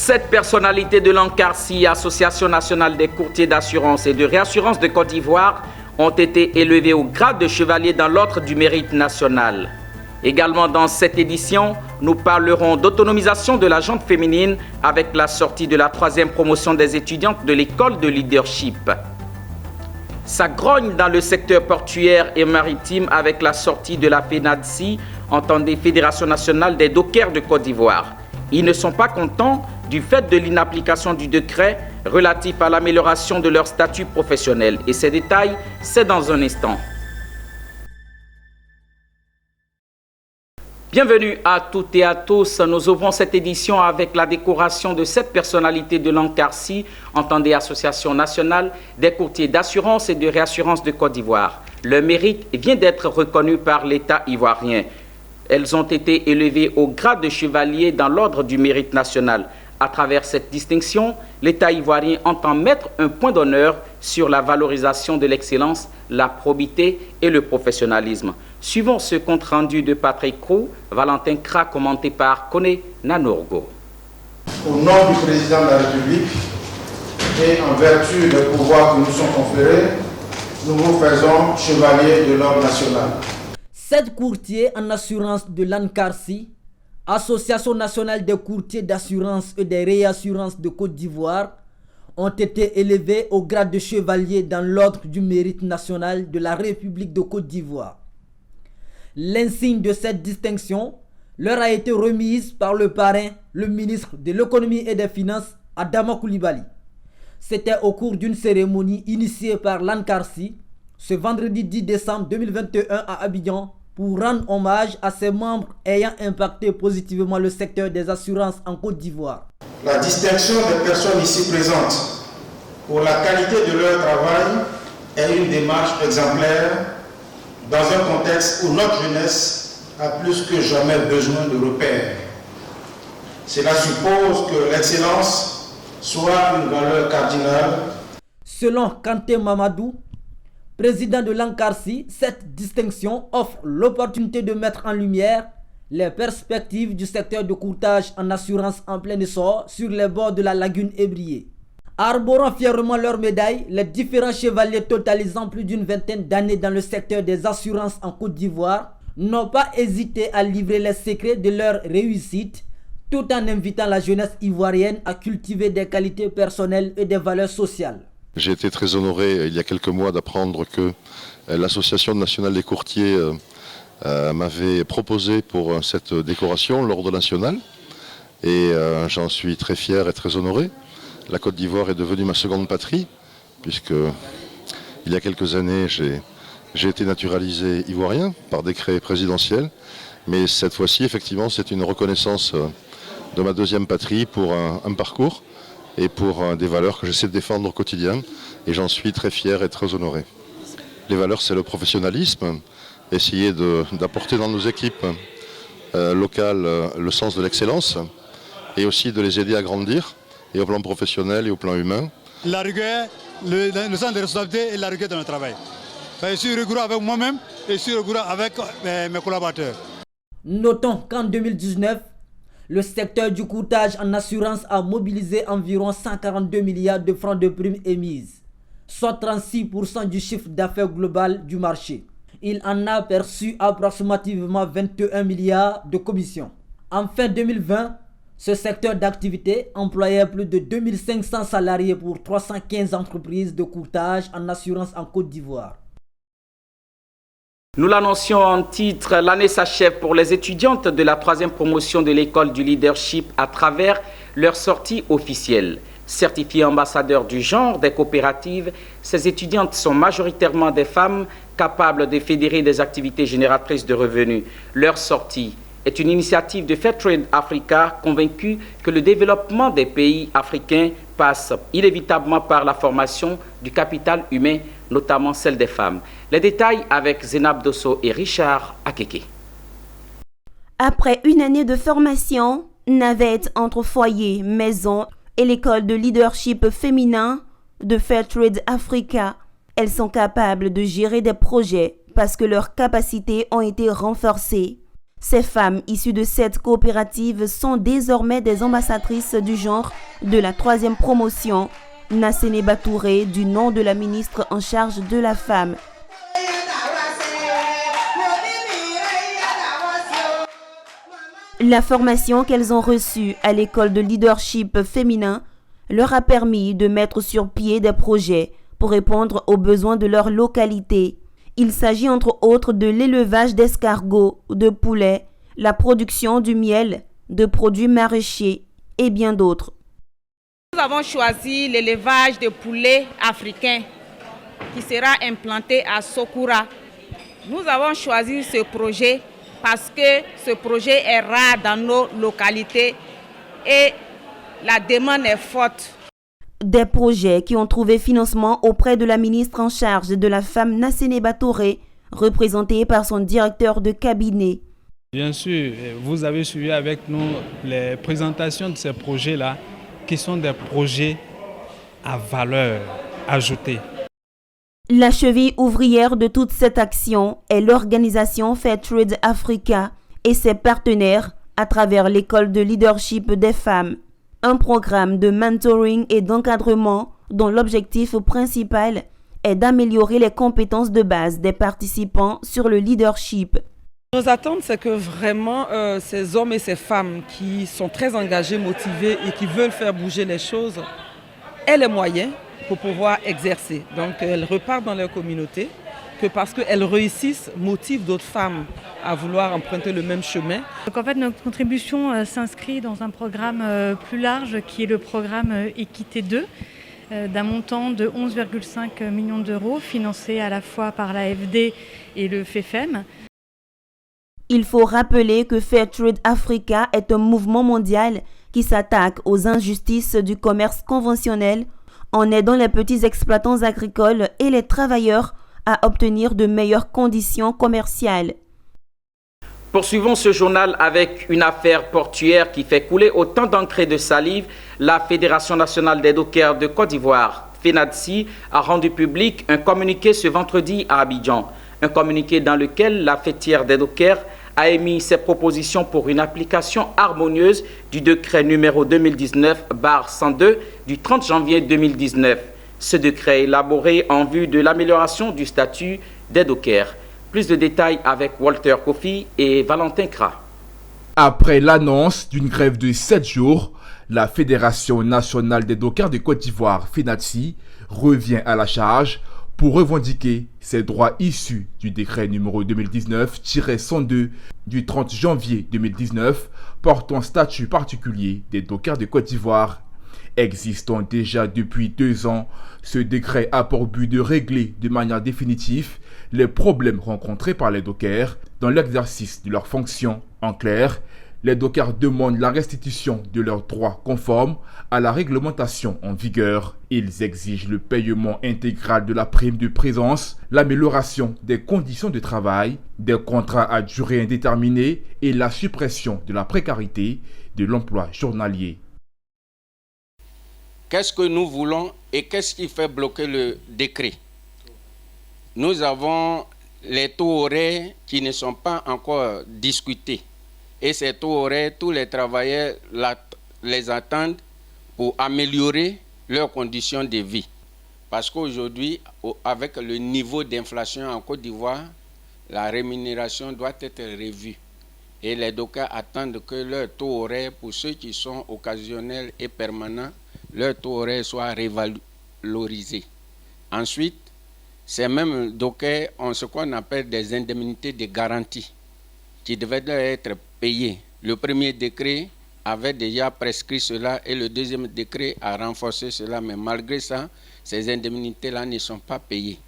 7 personnalités de l'ANCARCI, Association nationale des courtiers d'assurance et de réassurance de Côte d'Ivoire, ont été élevées au grade de chevalier dans l'ordre du mérite national. Également dans cette édition, nous parlerons d'autonomisation de la gente féminine avec la sortie de la 3e promotion des étudiantes de l'école de leadership. Ça grogne dans le secteur portuaire et maritime avec la sortie de la FENADSI, entendez Fédération nationale des dockers de Côte d'Ivoire. Ils ne sont pas contents du fait de l'inapplication du décret relatif à l'amélioration de leur statut professionnel. Et ces détails, c'est dans un instant. Bienvenue à toutes et à tous. Nous ouvrons cette édition avec la décoration de 7 personnalités de l'ANCARCI, entendez Association nationale des courtiers d'assurance et de réassurance de Côte d'Ivoire. Leur mérite vient d'être reconnu par l'État ivoirien. Elles ont été élevées au grade de chevalier dans l'ordre du mérite national. À travers cette distinction, l'État ivoirien entend mettre un point d'honneur sur la valorisation de l'excellence, la probité et le professionnalisme. Suivons ce compte-rendu de Patrick Roux, Valentin Kra, commenté par Koné Nanorgo. Au nom du président de la République et en vertu des pouvoirs qui nous sont conférés, nous vous faisons chevalier de l'ordre national. 7 courtiers en assurance de l'ANCARCI, Association nationale des courtiers d'assurance et des réassurances de Côte d'Ivoire, ont été élevés au grade de chevalier dans l'ordre du mérite national de la République de Côte d'Ivoire. L'insigne de cette distinction leur a été remise par le parrain, le ministre de l'économie et des finances, Adama Coulibaly. C'était au cours d'une cérémonie initiée par l'ANCARCI ce vendredi 10 décembre 2021 à Abidjan pour rendre hommage à ses membres ayant impacté positivement le secteur des assurances en Côte d'Ivoire. La distinction des personnes ici présentes pour la qualité de leur travail est une démarche exemplaire dans un contexte où notre jeunesse a plus que jamais besoin de repères. Cela suppose que l'excellence soit une valeur cardinale. Selon Kanté Mamadou, président de l'ANCARCI, cette distinction offre l'opportunité de mettre en lumière les perspectives du secteur de courtage en assurance en plein essor sur les bords de la lagune ébriée. Arborant fièrement leur médaille, les différents chevaliers totalisant plus d'une vingtaine d'années dans le secteur des assurances en Côte d'Ivoire n'ont pas hésité à livrer les secrets de leur réussite tout en invitant la jeunesse ivoirienne à cultiver des qualités personnelles et des valeurs sociales. J'ai été très honoré il y a quelques mois d'apprendre que l'Association nationale des courtiers m'avait proposé pour cette décoration l'ordre national et j'en suis très fier et très honoré. La Côte d'Ivoire est devenue ma seconde patrie puisque il y a quelques années j'ai été naturalisé ivoirien par décret présidentiel, mais cette fois-ci effectivement c'est une reconnaissance de ma deuxième patrie pour un parcours et pour des valeurs que j'essaie de défendre au quotidien et j'en suis très fier et très honoré. Les valeurs, c'est le professionnalisme, essayer d'apporter dans nos équipes locales le sens de l'excellence et aussi de les aider à grandir, et au plan professionnel et au plan humain. La rigueur, le sens de responsabilité et la rigueur dans le travail. Je suis rigoureux avec moi-même et je suis rigoureux avec mes collaborateurs. Notons qu'en 2019, le secteur du courtage en assurance a mobilisé environ 142 milliards de francs de primes émises, soit 36% du chiffre d'affaires global du marché. Il en a perçu approximativement 21 milliards de commissions. En fin 2020, ce secteur d'activité employait plus de 2500 salariés pour 315 entreprises de courtage en assurance en Côte d'Ivoire. Nous l'annoncions en titre, l'année s'achève pour les étudiantes de la 3e promotion de l'école du leadership à travers leur sortie officielle. Certifiées ambassadeurs du genre des coopératives, ces étudiantes sont majoritairement des femmes capables de fédérer des activités génératrices de revenus. Leur sortie est une initiative de Fairtrade Africa, convaincue que le développement des pays africains passe inévitablement par la formation du capital humain, notamment celle des femmes. Les détails avec Zénab Dosso et Richard Akeke. Après une année de formation, navette entre foyer, maison et l'école de leadership féminin de Fairtrade Africa, elles sont capables de gérer des projets parce que leurs capacités ont été renforcées. Ces femmes issues de cette coopérative sont désormais des ambassadrices du genre de la 3e promotion, Nassene Batouré, du nom de la ministre en charge de la femme. La formation qu'elles ont reçue à l'école de leadership féminin leur a permis de mettre sur pied des projets pour répondre aux besoins de leur localité. Il s'agit entre autres de l'élevage d'escargots, de poulets, la production du miel, de produits maraîchers et bien d'autres. Nous avons choisi l'élevage de poulets africains qui sera implanté à Sokura. Nous avons choisi ce projet parce que ce projet est rare dans nos localités et la demande est forte. Des projets qui ont trouvé financement auprès de la ministre en charge de la femme Nassene Batouré, représentée par son directeur de cabinet. Bien sûr, vous avez suivi avec nous les présentations de ces projets-là, qui sont des projets à valeur ajoutée. La cheville ouvrière de toute cette action est l'organisation Fairtrade Africa et ses partenaires à travers l'école de leadership des femmes. Un programme de mentoring et d'encadrement dont l'objectif principal est d'améliorer les compétences de base des participants sur le leadership. Nos attentes, c'est que vraiment ces hommes et ces femmes qui sont très engagés, motivés et qui veulent faire bouger les choses aient les moyens pour pouvoir exercer. Donc elles repartent dans leur communauté, que parce qu'elles réussissent, motivent d'autres femmes à vouloir emprunter le même chemin. Donc en fait, notre contribution s'inscrit dans un programme plus large qui est le programme Équité 2, d'un montant de 11,5 millions d'euros, financé à la fois par l'AFD et le FEFEM. Il faut rappeler que Fairtrade Africa est un mouvement mondial qui s'attaque aux injustices du commerce conventionnel en aidant les petits exploitants agricoles et les travailleurs à obtenir de meilleures conditions commerciales. Poursuivons ce journal avec une affaire portuaire qui fait couler autant d'encre et de salive. La Fédération nationale des dockers de Côte d'Ivoire, FENADSI, a rendu public un communiqué ce vendredi à Abidjan. Un communiqué dans lequel la fêtière des dockers a émis ses propositions pour une application harmonieuse du décret numéro 2019/102 du 30 janvier 2019. Ce décret est élaboré en vue de l'amélioration du statut des dockers. Plus de détails avec Walter Kofi et Valentin Kra. Après l'annonce d'une grève de 7 jours, la Fédération nationale des dockers de Côte d'Ivoire, FENADSI, revient à la charge pour revendiquer ses droits issus du décret numéro 2019-102 du 30 janvier 2019 portant statut particulier des dockers de Côte d'Ivoire. Existant déjà depuis 2 ans, ce décret a pour but de régler de manière définitive les problèmes rencontrés par les dockers dans l'exercice de leurs fonctions. En clair, les dockers demandent la restitution de leurs droits conformes à la réglementation en vigueur. Ils exigent le paiement intégral de la prime de présence, l'amélioration des conditions de travail, des contrats à durée indéterminée et la suppression de la précarité de l'emploi journalier. Qu'est-ce que nous voulons et qu'est-ce qui fait bloquer le décret? Nous avons les taux horaires qui ne sont pas encore discutés. Et ces taux horaires, tous les travailleurs les attendent pour améliorer leurs conditions de vie. Parce qu'aujourd'hui, avec le niveau d'inflation en Côte d'Ivoire, la rémunération doit être revue. Et les dockers attendent que leur taux horaire, pour ceux qui sont occasionnels et permanents, leur taux horaire soit revalorisé. Ensuite, ces mêmes dockers ont ce qu'on appelle des indemnités de garantie qui devaient être payées. Le premier décret avait déjà prescrit cela et le deuxième décret a renforcé cela, mais malgré ça, ces indemnités-là ne sont pas payées.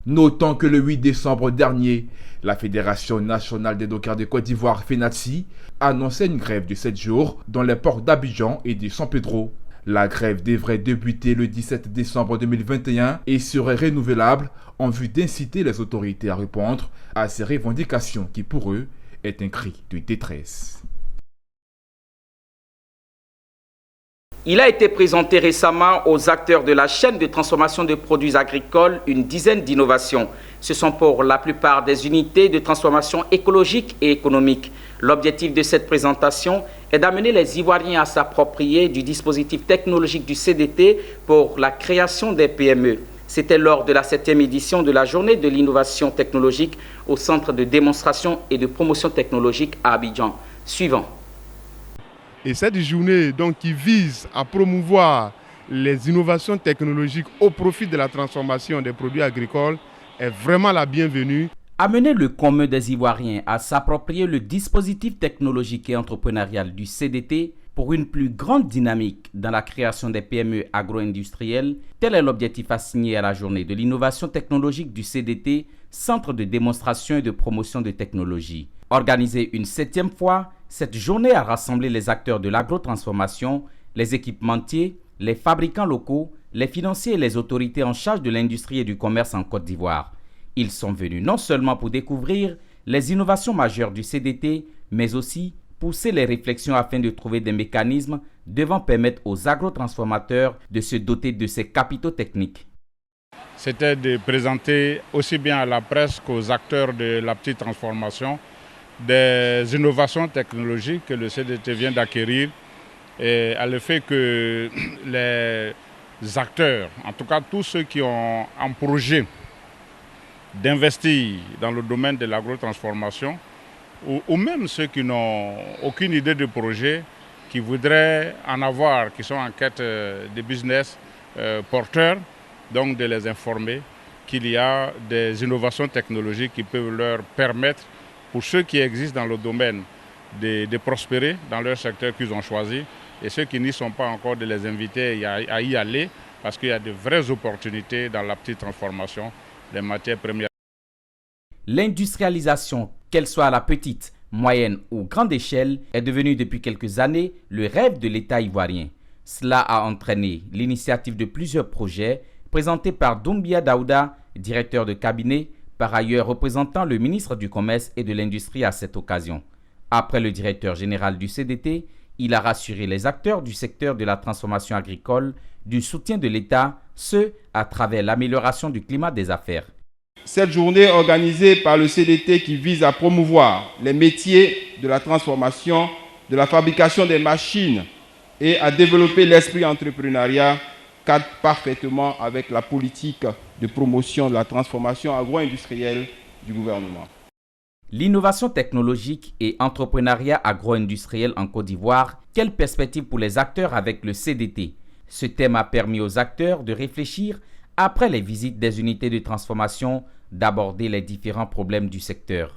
Notons que le 8 décembre dernier, la Fédération nationale des dockers de Côte d'Ivoire, FENADSI, annonçait une grève de 7 jours dans les ports d'Abidjan et de San Pedro. La grève devrait débuter le 17 décembre 2021 et serait renouvelable en vue d'inciter les autorités à répondre à ces revendications qui, pour eux, est un cri de détresse. Il a été présenté récemment aux acteurs de la chaîne de transformation de produits agricoles une dizaine d'innovations. Ce sont pour la plupart des unités de transformation écologique et économique. L'objectif de cette présentation est d'amener les Ivoiriens à s'approprier du dispositif technologique du CDT pour la création des PME. C'était lors de la 7e édition de la Journée de l'innovation technologique au Centre de démonstration et de promotion technologique à Abidjan. Suivant. Et cette journée donc, qui vise à promouvoir les innovations technologiques au profit de la transformation des produits agricoles est vraiment la bienvenue. Amener le commun des Ivoiriens à s'approprier le dispositif technologique et entrepreneurial du CDT pour une plus grande dynamique dans la création des PME agro-industrielles, tel est l'objectif assigné à la journée de l'innovation technologique du CDT, Centre de démonstration et de promotion de technologie. Organisée une 7e fois, cette journée a rassemblé les acteurs de l'agro-transformation, les équipementiers, les fabricants locaux, les financiers et les autorités en charge de l'industrie et du commerce en Côte d'Ivoire. Ils sont venus non seulement pour découvrir les innovations majeures du CDT, mais aussi pousser les réflexions afin de trouver des mécanismes devant permettre aux agrotransformateurs de se doter de ces capitaux techniques. C'était de présenter aussi bien à la presse qu'aux acteurs de la petite transformation des innovations technologiques que le CDT vient d'acquérir et à le fait que les acteurs, en tout cas tous ceux qui ont un projet d'investir dans le domaine de l'agrotransformation ou même ceux qui n'ont aucune idée de projet, qui voudraient en avoir, qui sont en quête de business porteurs, donc de les informer qu'il y a des innovations technologiques qui peuvent leur permettre, pour ceux qui existent dans le domaine, de prospérer dans leur secteur qu'ils ont choisi, et ceux qui n'y sont pas encore, de les inviter à y aller, parce qu'il y a de vraies opportunités dans la petite transformation des matières premières. L'industrialisation, qu'elle soit à la petite, moyenne ou grande échelle, est devenue depuis quelques années le rêve de l'État ivoirien. Cela a entraîné l'initiative de plusieurs projets présentés par Doumbia Daouda, directeur de cabinet, par ailleurs représentant le ministre du Commerce et de l'Industrie à cette occasion. Après le directeur général du CDT, il a rassuré les acteurs du secteur de la transformation agricole du soutien de l'État, ce à travers l'amélioration du climat des affaires. Cette journée organisée par le CDT qui vise à promouvoir les métiers de la transformation, de la fabrication des machines et à développer l'esprit entrepreneuriat cadre parfaitement avec la politique de promotion de la transformation agro-industrielle du gouvernement. L'innovation technologique et entrepreneuriat agro-industriel en Côte d'Ivoire, quelle perspective pour les acteurs avec le CDT? Ce thème a permis aux acteurs de réfléchir, après les visites des unités de transformation, d'aborder les différents problèmes du secteur.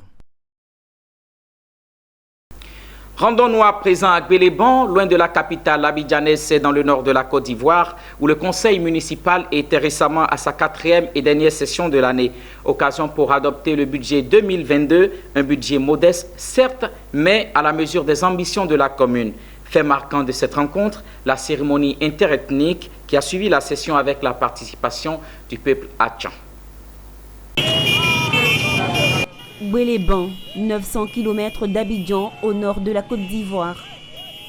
Rendons-nous à présent à Gbéléban, loin de la capitale abidjanaise, c'est dans le nord de la Côte d'Ivoire, où le conseil municipal était récemment à sa 4e et dernière session de l'année. Occasion pour adopter le budget 2022, un budget modeste, certes, mais à la mesure des ambitions de la commune. Fait marquant de cette rencontre, la cérémonie interethnique qui a suivi la session avec la participation du peuple Hatchan. Gbéléban, 900 km d'Abidjan au nord de la Côte d'Ivoire.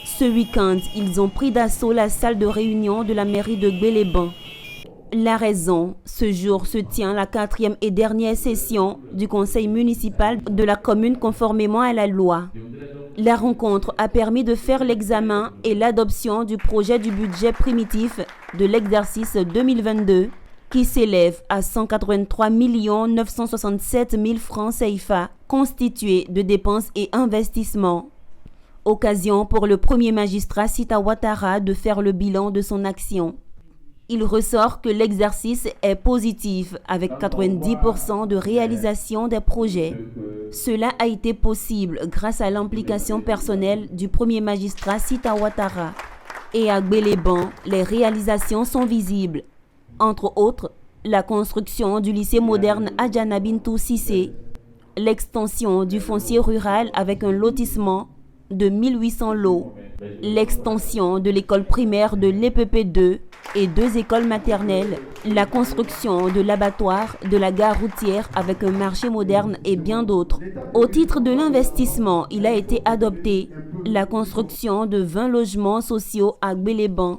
Ce week-end, ils ont pris d'assaut la salle de réunion de la mairie de Gbéléban. La raison, ce jour se tient la 4e et dernière session du conseil municipal de la commune conformément à la loi. La rencontre a permis de faire l'examen et l'adoption du projet du budget primitif de l'exercice 2022 qui s'élève à 183 967 000 francs CFA constitués de dépenses et investissements. Occasion pour le premier magistrat Sita Ouattara de faire le bilan de son action. Il ressort que l'exercice est positif avec 90% de réalisation des projets. Cela a été possible grâce à l'implication personnelle du premier magistrat Sita Ouattara. Et à Gbéléban, les réalisations sont visibles. Entre autres, la construction du lycée moderne Adjana Bintou Sissé, l'extension du foncier rural avec un lotissement de 1800 lots, l'extension de l'école primaire de l'EPP2 et 2 écoles maternelles, la construction de l'abattoir de la gare routière avec un marché moderne et bien d'autres. Au titre de l'investissement, il a été adopté la construction de 20 logements sociaux à Gbéléban,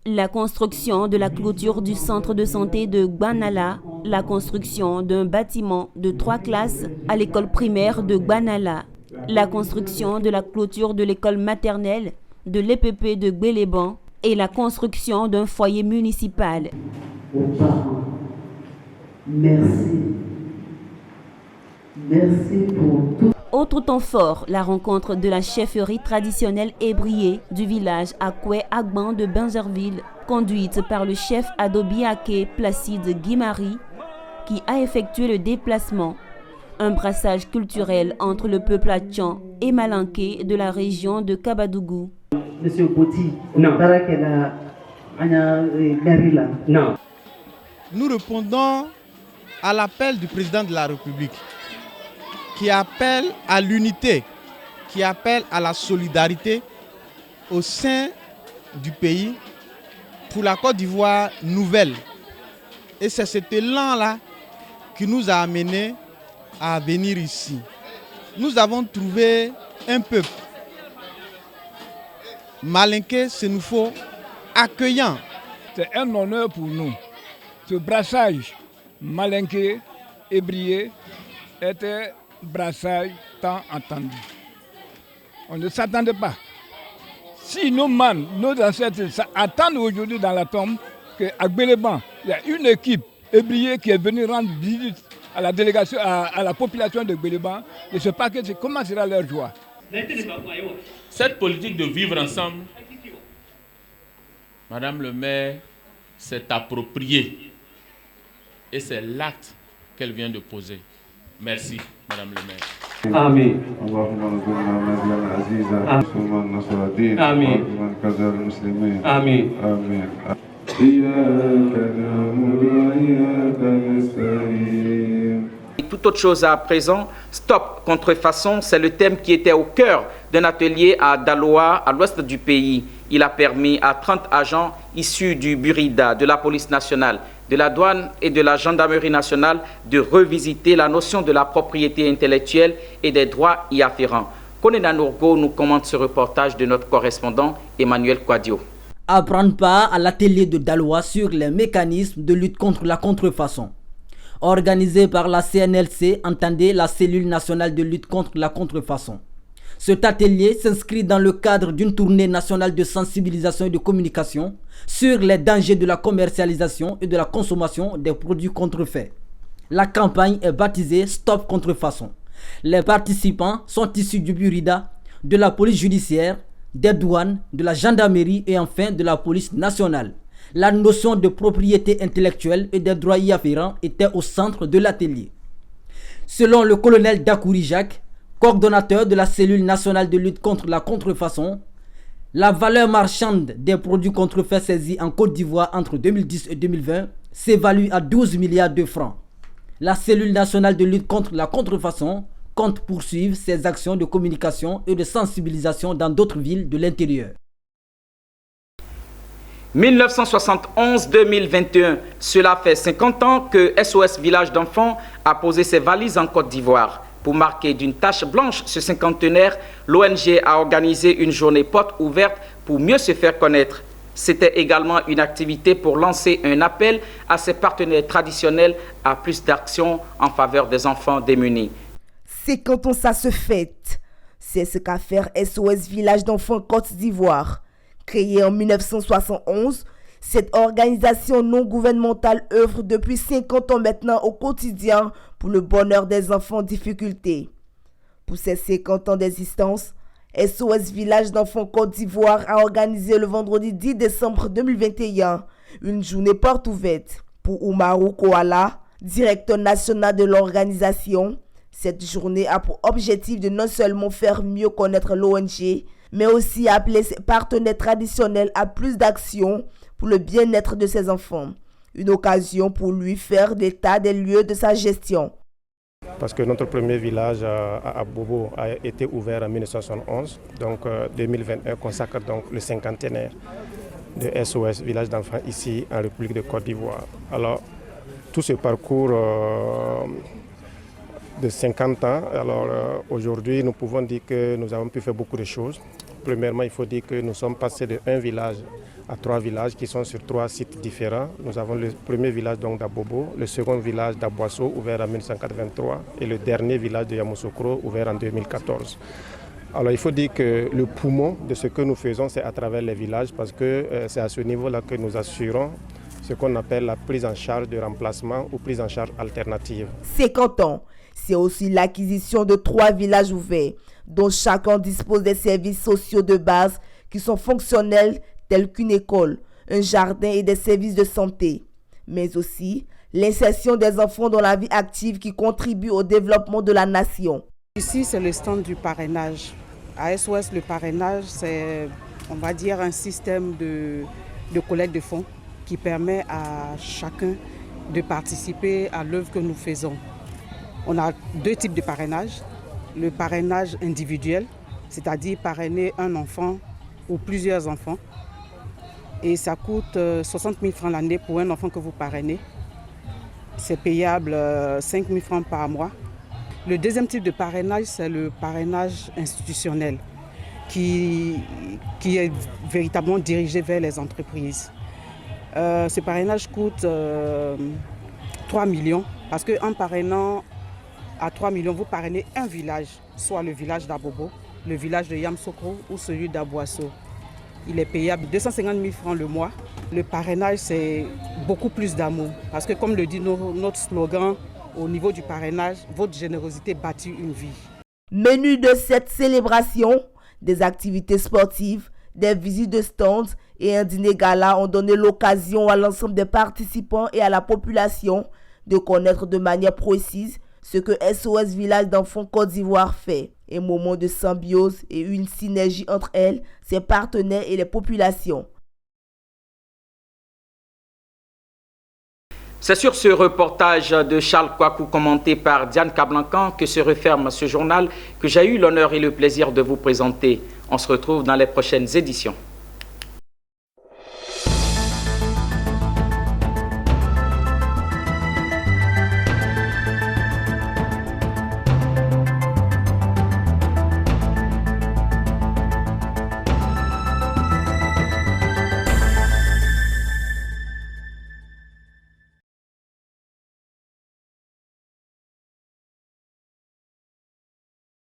la construction de la clôture du centre de santé de Gbanala la construction d'un bâtiment de 3 classes à l'école primaire de Gbanala, la construction de la clôture de l'école maternelle de l'EPP de Gbeleban et la construction d'un foyer municipal. Aux parents, merci. Merci pour tout. Autre temps fort, la rencontre de la chefferie traditionnelle ébriée du village Akwe Agban de Benjerville, conduite par le chef Adobiake Placide Guimari, qui a effectué le déplacement. Un brassage culturel entre le peuple Atchan et Malinké de la région de Kabadougou. Monsieur Bouti, non. Non. Nous répondons à l'appel du président de la République qui appelle à l'unité, qui appelle à la solidarité au sein du pays pour la Côte d'Ivoire nouvelle. Et c'est cet élan-là qui nous a amenés à venir ici. Nous avons trouvé un peuple malinké, c'est nous faut accueillant. C'est un honneur pour nous. Ce brassage malinké, ébrié, était brassage tant attendu. On ne s'attendait pas. Si nos man, nos ancêtres attendent aujourd'hui dans la tombe qu'à Gbeleban, il y a une équipe ébriée qui est venue rendre visite à la délégation, à la population de Gbeleban, de se paquet, comment sera leur joie. Cette politique de vivre ensemble, Madame le maire s'est appropriée et c'est l'acte qu'elle vient de poser. Merci, Madame le maire. Amen. Amen. Amen. Toute autre chose à présent, stop contrefaçon, c'est le thème qui était au cœur d'un atelier à Daloa, à l'ouest du pays. Il a permis à 30 agents issus du Burida, de la police nationale, de la douane et de la gendarmerie nationale de revisiter la notion de la propriété intellectuelle et des droits y afférents. Konena Nourgo nous commente ce reportage de notre correspondant Emmanuel Quadio. À prendre part à l'atelier de Daloa sur les mécanismes de lutte contre la contrefaçon. Organisé par la CNLC, entendez la cellule nationale de lutte contre la contrefaçon. Cet atelier s'inscrit dans le cadre d'une tournée nationale de sensibilisation et de communication sur les dangers de la commercialisation et de la consommation des produits contrefaits. La campagne est baptisée Stop Contrefaçon. Les participants sont issus du Burida, de la police judiciaire, des douanes, de la gendarmerie et enfin de la police nationale. La notion de propriété intellectuelle et des droits y afférents était au centre de l'atelier. Selon le colonel Dakouri Jacques, coordonnateur de la cellule nationale de lutte contre la contrefaçon, la valeur marchande des produits contrefaits saisis en Côte d'Ivoire entre 2010 et 2020 s'évalue à 12 milliards de francs. La cellule nationale de lutte contre la contrefaçon compte poursuivre ses actions de communication et de sensibilisation dans d'autres villes de l'intérieur. 1971-2021, cela fait 50 ans que SOS Village d'Enfants a posé ses valises en Côte d'Ivoire. Pour marquer d'une tache blanche ce cinquantenaire, l'ONG a organisé une journée porte ouverte pour mieux se faire connaître. C'était également une activité pour lancer un appel à ses partenaires traditionnels à plus d'actions en faveur des enfants démunis. C'est quand on ça se fête. C'est ce qu'a fait SOS Village d'Enfants Côte d'Ivoire. Créée en 1971, cette organisation non gouvernementale œuvre depuis 50 ans maintenant au quotidien pour le bonheur des enfants en difficulté. Pour ces 50 ans d'existence, SOS Village d'Enfants Côte d'Ivoire a organisé le vendredi 10 décembre 2021 une journée porte ouverte. Pour Oumarou Koala, directeur national de l'organisation, cette journée a pour objectif de non seulement faire mieux connaître l'ONG, mais aussi appeler ses partenaires traditionnels à plus d'actions pour le bien-être de ses enfants. Une occasion pour lui faire l'état des lieux de sa gestion. Parce que notre premier village à Bobo a été ouvert en 1971, donc 2021 consacre donc le cinquantenaire de SOS Village d'Enfants ici en République de Côte d'Ivoire. Alors tout ce parcours de 50 ans, alors aujourd'hui nous pouvons dire que nous avons pu faire beaucoup de choses. Premièrement, il faut dire que nous sommes passés de un village à 3 villages qui sont sur 3 sites différents. Nous avons le premier village d'Abobo, le second village d'Aboasso ouvert en 1983 et le dernier village de Yamoussoukro ouvert en 2014. Alors il faut dire que le poumon de ce que nous faisons, c'est à travers les villages parce que c'est à ce niveau-là que nous assurons ce qu'on appelle la prise en charge de remplacement ou prise en charge alternative. 50 ans, c'est aussi l'acquisition de 3 villages ouverts, dont chacun dispose des services sociaux de base qui sont fonctionnels tels qu'une école, un jardin et des services de santé, mais aussi l'insertion des enfants dans la vie active qui contribue au développement de la nation. Ici, c'est le stand du parrainage. À SOS, le parrainage, c'est, on va dire, un système de collecte de fonds qui permet à chacun de participer à l'œuvre que nous faisons. On a 2 types de parrainage. Le parrainage individuel, c'est-à-dire parrainer un enfant ou plusieurs enfants. Et ça coûte 60 000 francs l'année pour un enfant que vous parrainez. C'est payable 5 000 francs par mois. Le deuxième type de parrainage, c'est le parrainage institutionnel qui est véritablement dirigé vers les entreprises. Ce parrainage coûte 3 millions parce qu'en parrainant à 3 millions, vous parrainez un village, soit le village d'Abobo, le village de Yamoussoukro ou celui d'Aboasso. Il est payable 250 000 francs le mois. Le parrainage, c'est beaucoup plus d'amour. Parce que comme le dit notre slogan, au niveau du parrainage, votre générosité bâtit une vie. Menu de cette célébration, des activités sportives, des visites de stands et un dîner gala ont donné l'occasion à l'ensemble des participants et à la population de connaître de manière précise ce que SOS Village d'Enfants Côte d'Ivoire fait. Un moment de symbiose et une synergie entre elles, ses partenaires et les populations. C'est sur ce reportage de Charles Kouakou commenté par Diane Kablancan que se referme ce journal que j'ai eu l'honneur et le plaisir de vous présenter. On se retrouve dans les prochaines éditions.